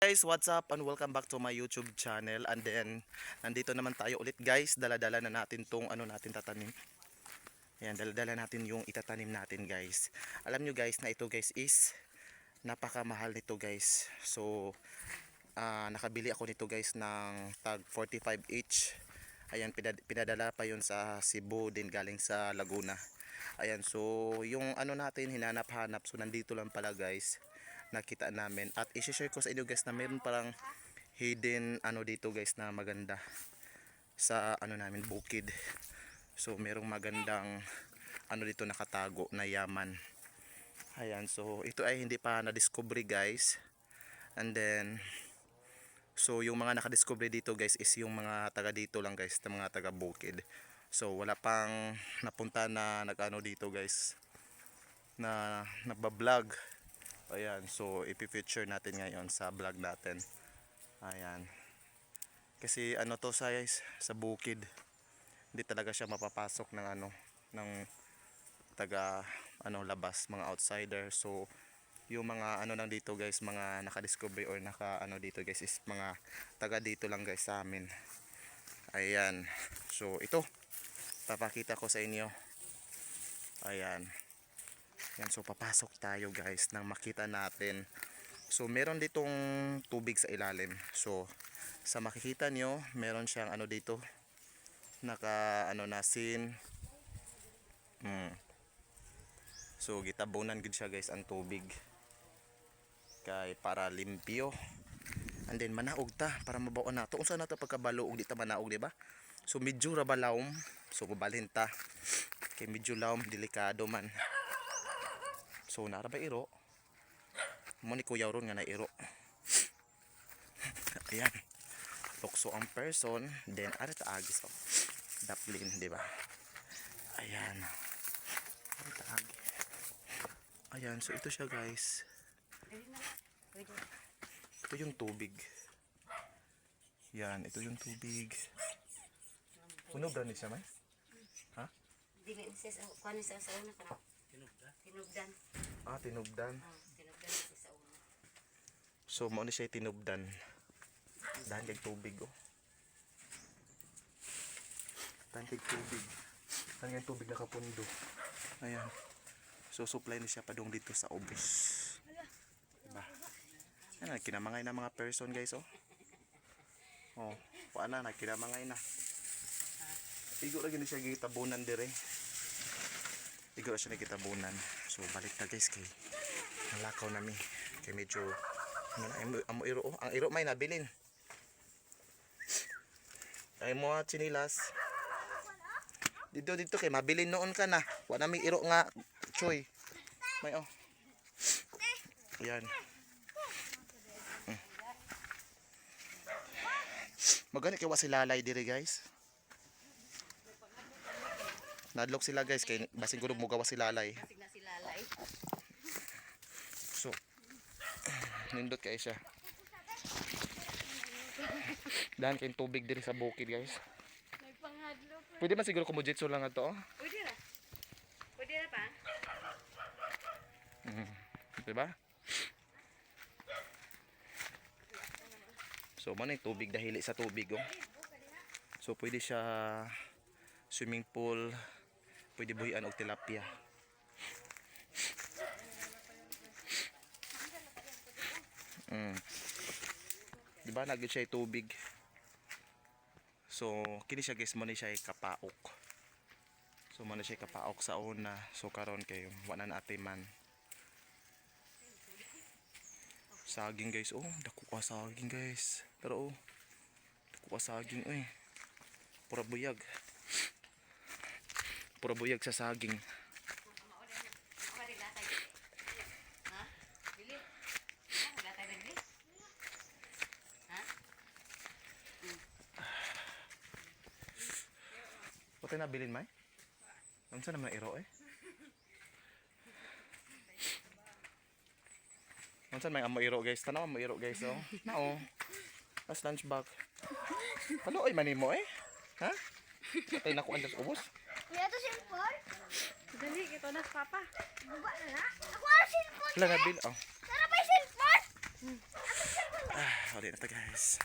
Guys, what's up and welcome back to my YouTube channel. And then nandito naman tayo ulit guys. Dala-dala na natin tong ano natin tatanim. Ayan, dala-dala natin yung itatanim natin guys. Alam nyo guys na ito guys is napakamahal nito guys. So nakabili ako nito guys ng tag 45 each. Ayan, pinadala pa yun sa Cebu din galing sa Laguna. Ayan, so yung ano natin hinanap-hanap. So nandito lang pala guys, nakita namin. At i-share ko sa inyo guys na meron parang hidden ano dito guys na maganda sa ano namin bukid. So merong magandang ano dito nakatago na yaman. Ayan, so ito ay hindi pa na-discover guys. And then so yung mga nakadiscover dito guys is yung mga taga dito lang guys, na mga taga bukid. So wala pang napunta na nag-ano dito guys, na nagba-vlog. Ayan, so ipi-feature natin ngayon sa vlog natin. Ayan. Kasi ano to sa bukid. Hindi talaga siya mapapasok ng ano, ng taga ano labas, mga outsider. So yung mga ano lang dito guys, mga nakadiscover or naka ano dito guys is mga taga dito lang guys sa amin. Ayan. So ito papakita ko sa inyo. Ayan. Yan, so papasok tayo guys nang makita natin. So meron ditong tubig sa ilalim. So sa makikita nyo, meron siyang ano dito, naka ano na sin. So gitabunan gud siya guys ang tubig. Kay para limpyo. And then manaog ta para mabaw na to. Unsa na to pagkabalo og di ta manaog, di ba? So medyo ra balawom. So babalhin ta. Kay medyo lawom, delikado man. So nara ba iro? Mo ni kuya ron nga na iro. Ayan. Tukso ang person, then ara ta agi so. Daplin, di ba? Ayan. Ara ta agi. Ayan, so ito siya guys. Ito yung tubig. Yan, ito yung tubig. Puno ba ni siya may? Ha? Dili sis kuan sa una kana. Tinubdan. Ah, tinubdan. Tinubdan sa una. So mo ni siya tinubdan. Dahil kay tubig oh. Dahil kay tubig. Dahil kay tubig nakapundo. Ayan. So supply ni siya padung dito sa ubos. Diba? Ayan, kinamangay na mga person guys oh. Oh, paana na kinamangay na. Igo lagi ni siya gitabunan dire. Igo ra siya gitabunan. So balik ta guys kay nalakaw nami. Kay medyo amo iro oh. Ang iro may nabilin. Ay mo chinilas. Dito kay mabilin noon ka na. Wa nami iro nga choy. May oh. Yan. Magani kay wa silalay dire guys. Nadlok sila guys kay basig gud mo gawa silalay. Basig na silalay. So nindot kay siya. Dahan kay tubig diri sa bukid guys. Nagpanghadlok. Pwede man siguro kumujitso lang ato. Pwede ra. Pwede ra pa. Diba? So man ay tubig dahili sa tubig oh. So pwede siya swimming pool, pwede buhian og tilapia. Diba nagid siya tubig. So kini siya guys mo ni siya kapaok. So mo ni siya kapaok sa una. So karon kay wala na ate man. Saging guys oh, dako ka saging guys. Pero oh, dako ka saging oy. Pura buyag. Pura buyag sa saging. Ha? Dili. Gatay dili. Ha? Pati na bilin may? Unsa naman iro eh? Unsa may amo iro guys? Tanaw mo iro guys oh. Nao. As lunch bag. Halo ay manimo eh. Ha? Tay nakuan sa ubos. Kuya to cellphone? Dali kito na papa. Buba na na. Ako ang cellphone. Wala na bil oh. Tara pa yung cellphone. Ano cellphone? Uli na to guys.